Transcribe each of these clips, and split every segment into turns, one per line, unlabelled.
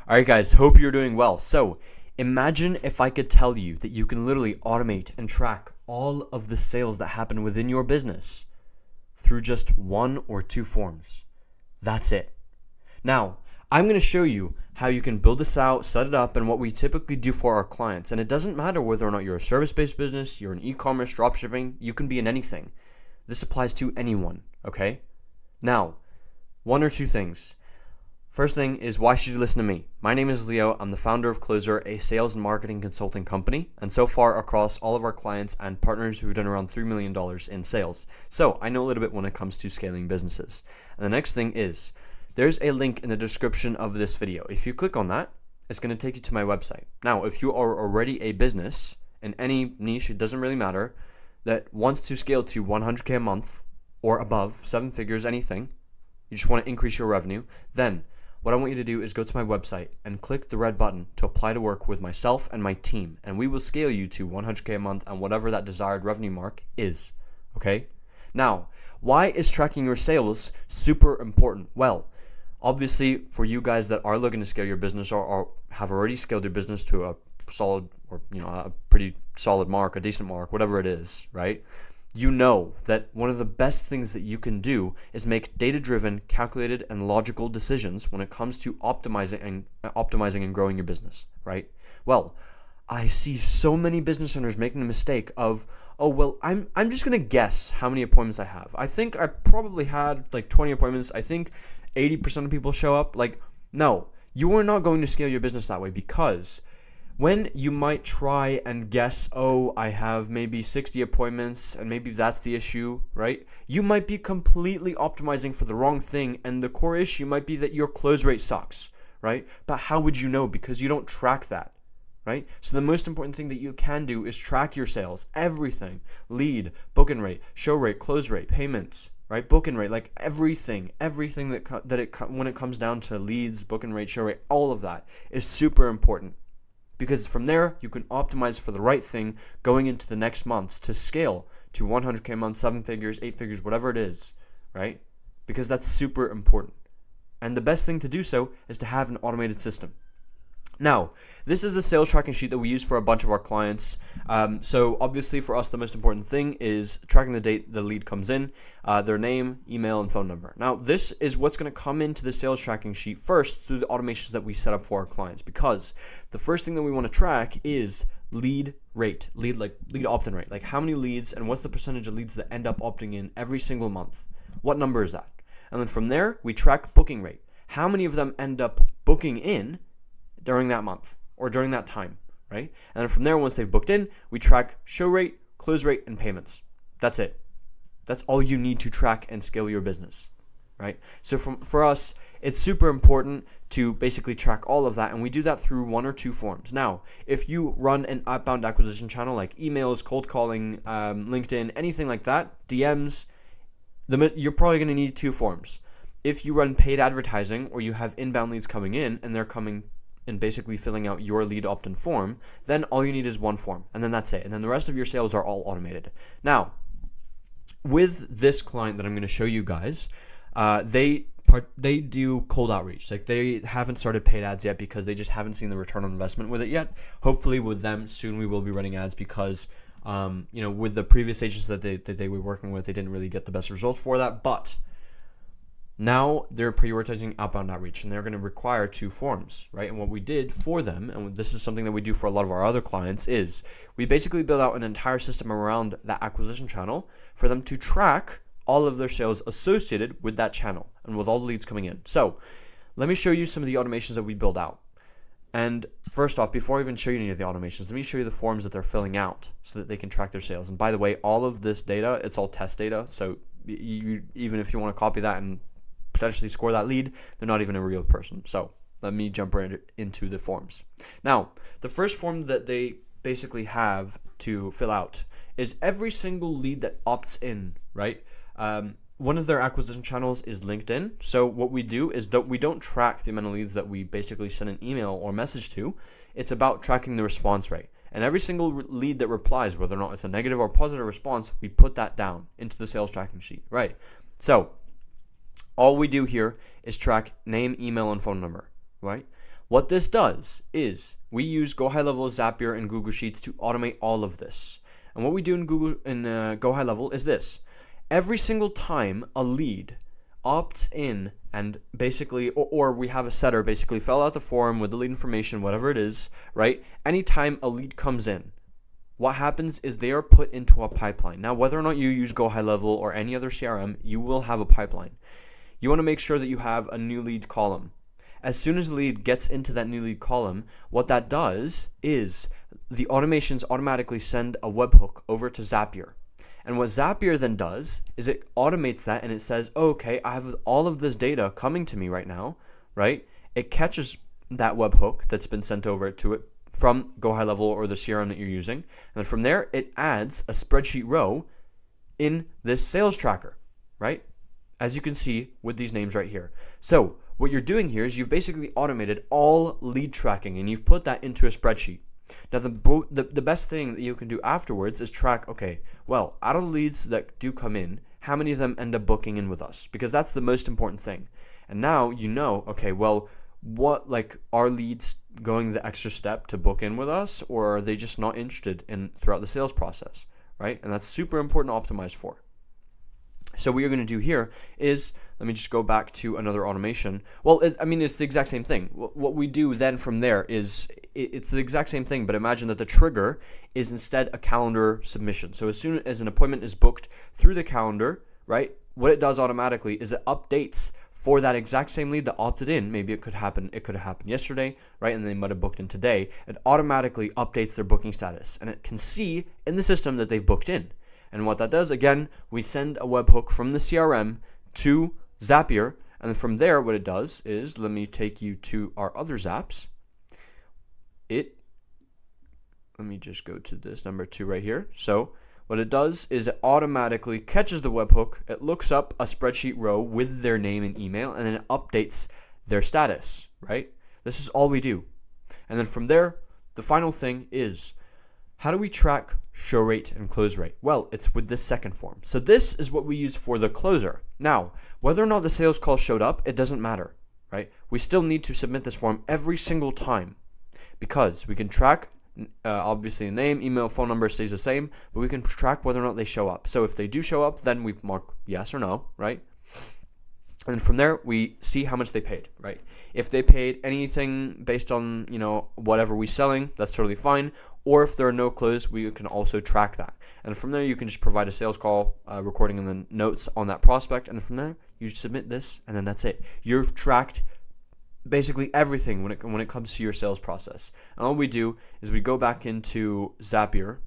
Alright guys, hope you're doing well. So, imagine if I could tell you that you can literally automate and track all of the sales that happen within your business through just one or two forms. That's it. Now, I'm going to show you how you can build this out, set it up, and what we typically do for our clients. And it doesn't matter whether or not you're a service-based business, you're an e-commerce, dropshipping, you can be in anything. This applies to anyone, okay? Now, one or two things. First thing is, why should you listen to me? My name is Leo. I'm the founder of Closer, a sales and marketing consulting company, and so far across all of our clients and partners, we've done around $3 million in sales. So I know a little bit when it comes to scaling businesses. And the next thing is, there's a link in the description of this video. If you click on that, it's going to take you to my website. Now, if you are already a business in any niche, it doesn't really matter, that wants to scale to 100K a month or above, 7 figures, anything, you just want to increase your revenue, then what I want you to do is go to my website and click the red button to apply to work with myself and my team, and we will scale you to 100K a month and whatever that desired revenue mark is, okay? Now, why is tracking your sales super important? Well, obviously for you guys that are looking to scale your business or have already scaled your business to a solid or a pretty solid mark, a decent mark, whatever it is, right? You know that one of the best things that you can do is make data-driven, calculated, and logical decisions when it comes to optimizing and growing your business, right? Well, I see so many business owners making the mistake of, oh, well, I'm just going to guess how many appointments I have. I think I probably had like 20 appointments. I think 80% of people show up. Like, no, you are not going to scale your business that way, because when you might try and guess, oh, I have maybe 60 appointments and maybe that's the issue, right? You might be completely optimizing for the wrong thing, and the core issue might be that your close rate sucks, right? But how would you know? Because you don't track that, right? So the most important thing that you can do is track your sales, everything: lead, booking rate, show rate, close rate, payments, right? Booking rate, like everything when it comes down to leads, booking rate, show rate, all of that is super important. Because from there, you can optimize for the right thing going into the next month to scale to 100K a month, 7 figures, 8 figures, whatever it is, right? Because that's super important. And the best thing to do so is to have an automated system. Now, this is the sales tracking sheet that we use for a bunch of our clients. So obviously for us, the most important thing is tracking the date the lead comes in, their name, email, and phone number. Now, this is what's going to come into the sales tracking sheet first through the automations that we set up for our clients, because the first thing that we want to track is lead rate, lead opt-in rate, like how many leads and what's the percentage of leads that end up opting in every single month. What number is that? And then from there, we track booking rate. How many of them end up booking in during that month or during that time, right? And then from there, once they've booked in, we track show rate, close rate, and payments. That's it. That's all you need to track and scale your business, right? So for us, it's super important to basically track all of that, and we do that through one or two forms. Now, if you run an outbound acquisition channel like emails, cold calling, LinkedIn, anything like that, DMs, you're probably going to need two forms. If you run paid advertising or you have inbound leads coming in and they're coming and basically filling out your lead opt-in form, then all you need is one form, and then that's it. And then the rest of your sales are all automated. Now, with this client that I'm going to show you guys, they do cold outreach. Like, they haven't started paid ads yet because they just haven't seen the return on investment with it yet. Hopefully with them soon we will be running ads, because with the previous agents that they were working with, they didn't really get the best results for that. But now they're prioritizing outbound outreach, and they're going to require two forms, right? And what we did for them, and this is something that we do for a lot of our other clients, is we basically build out an entire system around that acquisition channel for them to track all of their sales associated with that channel and with all the leads coming in. So let me show you some of the automations that we build out. And first off, before I even show you any of the automations, let me show you the forms that they're filling out so that they can track their sales. And by the way, all of this data, it's all test data. So even if you want to copy that and potentially score that lead, they're not even a real person. So let me jump right into the forms. Now, the first form that they basically have to fill out is every single lead that opts in, right? One of their acquisition channels is LinkedIn. So what we do is we don't track the amount of leads that we basically send an email or message to. It's about tracking the response rate. And every single lead that replies, whether or not it's a negative or positive response, we put that down into the sales tracking sheet, right? So all we do here is track name, email, and phone number, right? What this does is we use GoHighLevel, Zapier, and Google Sheets to automate all of this. And what we do in GoHighLevel is this. Every single time a lead opts in and basically, or we have a setter basically fill out the form with the lead information, whatever it is, right? Anytime a lead comes in, what happens is they are put into a pipeline. Now, whether or not you use GoHighLevel or any other CRM, you will have a pipeline. You want to make sure that you have a new lead column. As soon as the lead gets into that new lead column, what that does is the automations automatically send a webhook over to Zapier. And what Zapier then does is it automates that and it says, oh, okay, I have all of this data coming to me right now, right? It catches that webhook that's been sent over to it from GoHighLevel or the CRM that you're using. And then from there, it adds a spreadsheet row in this sales tracker, right? As you can see with these names right here. So what you're doing here is you've basically automated all lead tracking and you've put that into a spreadsheet. Now, the best thing that you can do afterwards is track, okay, well, out of the leads that do come in, how many of them end up booking in with us? Because that's the most important thing. And now you know, okay, well, what, like, are leads going the extra step to book in with us, or are they just not interested in throughout the sales process, right? And that's super important to optimize for. So what you're going to do here is, let me just go back to another automation. Well, it's the exact same thing. What we do then from there is, it's the exact same thing, but imagine that the trigger is instead a calendar submission. So as soon as an appointment is booked through the calendar, right, what it does automatically is it updates for that exact same lead that opted in. Maybe it could have happened yesterday, right, and they might have booked in today. It automatically updates their booking status, and it can see in the system that they've booked in. And what that does, again, we send a webhook from the CRM to Zapier, and then from there, what it does is, let me take you to our other Zaps. Let me just go to this number 2 right here. So what it does is it automatically catches the webhook, it looks up a spreadsheet row with their name and email, and then it updates their status, right? This is all we do. And then from there, the final thing is, how do we track show rate and close rate? Well, it's with this second form. So this is what we use for the closer. Now, whether or not the sales call showed up, it doesn't matter, right? We still need to submit this form every single time because we can track, obviously the name, email, phone number stays the same, but we can track whether or not they show up. So if they do show up, then we mark yes or no, right? And from there, we see how much they paid, right? If they paid anything based on, whatever we're selling, that's totally fine. Or if there are no close, we can also track that. And from there, you can just provide a sales call recording and then notes on that prospect. And from there, you submit this, and then that's it. You've tracked basically everything when it comes to your sales process. And all we do is we go back into Zapier.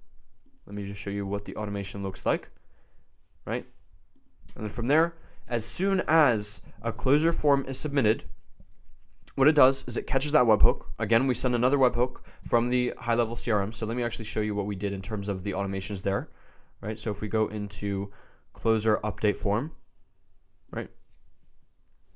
Let me just show you what the automation looks like, right? And then from there, as soon as a closer form is submitted, what it does is it catches that webhook. Again, we send another webhook from the high-level CRM. So let me actually show you what we did in terms of the automations there, right? So if we go into closer update form, right?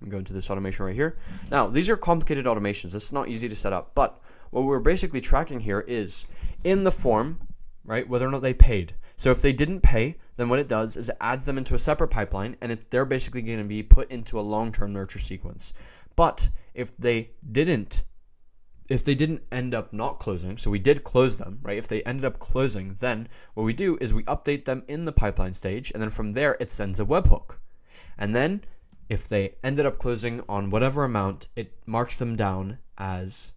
We go into this automation right here. Now, these are complicated automations. It's not easy to set up, but what we're basically tracking here is in the form, right, whether or not they paid. So if they didn't pay, then what it does is it adds them into a separate pipeline, and they're basically going to be put into a long-term nurture sequence. But if they didn't end up not closing, so we did close them, right? If they ended up closing, then what we do is we update them in the pipeline stage, and then from there it sends a webhook. And then if they ended up closing on whatever amount, it marks them down as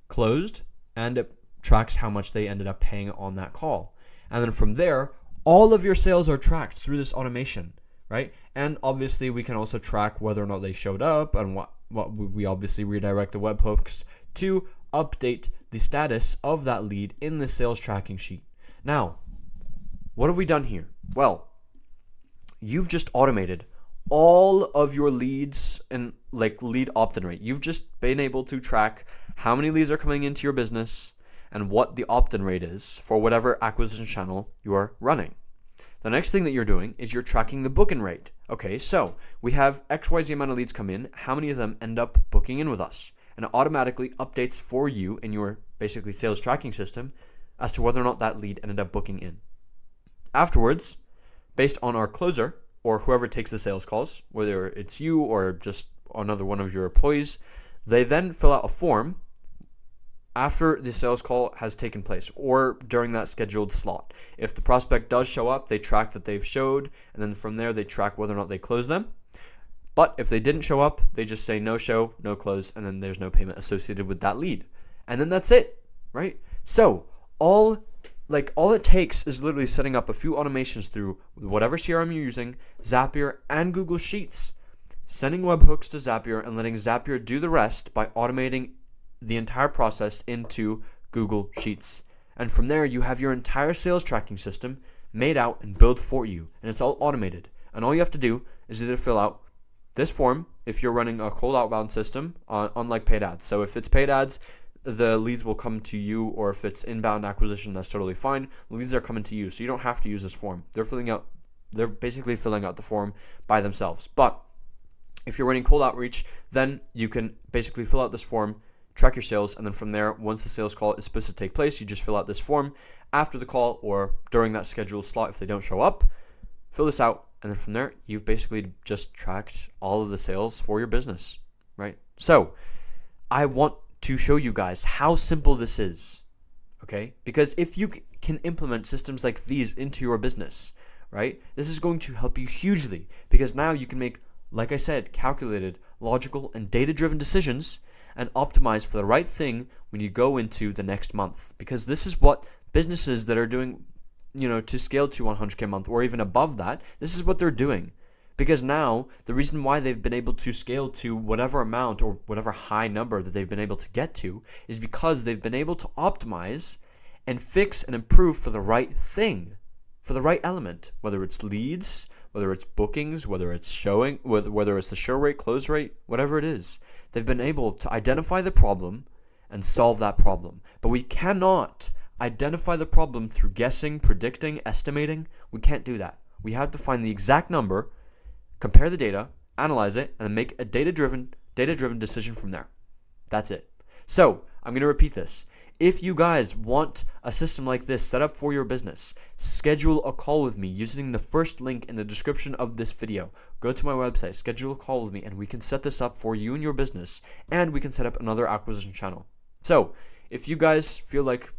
closed, and it tracks how much they ended up paying on that call. And then from there, all of your sales are tracked through this automation, right? And obviously we can also track whether or not they showed up, and what we obviously redirect the webhooks to update the status of that lead in the sales tracking sheet. Now, what have we done here? Well, you've just automated all of your leads and lead opt-in rate. You've just been able to track how many leads are coming into your business and what the opt-in rate is for whatever acquisition channel you are running. The next thing that you're doing is you're tracking the booking rate. Okay, so we have XYZ amount of leads come in. How many of them end up booking in with us? And it automatically updates for you in your basically sales tracking system as to whether or not that lead ended up booking in. Afterwards, based on our closer or whoever takes the sales calls, whether it's you or just another one of your employees, They then fill out a form after the sales call has taken place or during that scheduled slot. If the prospect does show up, they track that they've showed, and then from there they track whether or not they close them. But if they didn't show up, they just say no show, no close, and then there's no payment associated with that lead. And then that's it, right? So all it takes is literally setting up a few automations through whatever CRM you're using, Zapier and Google Sheets, sending webhooks to Zapier and letting Zapier do the rest by automating the entire process into Google Sheets. And from there, you have your entire sales tracking system made out and built for you, and it's all automated. And all you have to do is either fill out this form if you're running a cold outbound system, unlike paid ads. So if it's paid ads, the leads will come to you, or if it's inbound acquisition, that's totally fine. The leads are coming to you, so you don't have to use this form. They're basically filling out the form by themselves. But if you're running cold outreach, then you can basically fill out this form, track your sales, and then from there, once the sales call is supposed to take place, you just fill out this form after the call or during that scheduled slot if they don't show up. Fill this out, and then from there, you've basically just tracked all of the sales for your business, right? So I want to show you guys how simple this is, okay? Because if you can implement systems like these into your business, right, this is going to help you hugely, because now you can make, like I said, calculated, logical, and data-driven decisions and optimize for the right thing when you go into the next month. Because this is what businesses that are doing, to scale to 100K a month or even above that, this is what they're doing. Because now, the reason why they've been able to scale to whatever amount or whatever high number that they've been able to get to is because they've been able to optimize and fix and improve for the right thing, for the right element, whether it's leads, whether it's bookings, whether it's showing, whether it's the show rate, close rate, whatever it is. They've been able to identify the problem and solve that problem. But we cannot identify the problem through guessing, predicting, estimating. We can't do that. We have to find the exact number, compare the data, analyze it, and make a data-driven decision from there. That's it. So I'm going to repeat this. If you guys want a system like this set up for your business, schedule a call with me using the first link in the description of this video. Go to my website, schedule a call with me, and we can set this up for you and your business, and we can set up another acquisition channel. So if you guys feel like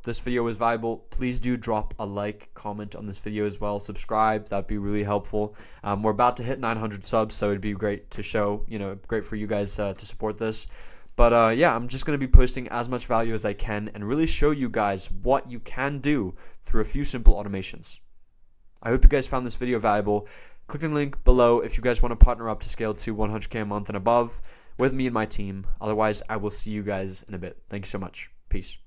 this video is valuable, please do drop a like, comment on this video as well, subscribe, that'd be really helpful. We're about to hit 900 subs, so it'd be great to show, great for you guys to support this. But yeah, I'm just going to be posting as much value as I can and really show you guys what you can do through a few simple automations. I hope you guys found this video valuable. Click the link below if you guys want to partner up to scale to 100K a month and above with me and my team. Otherwise, I will see you guys in a bit. Thank you so much. Peace.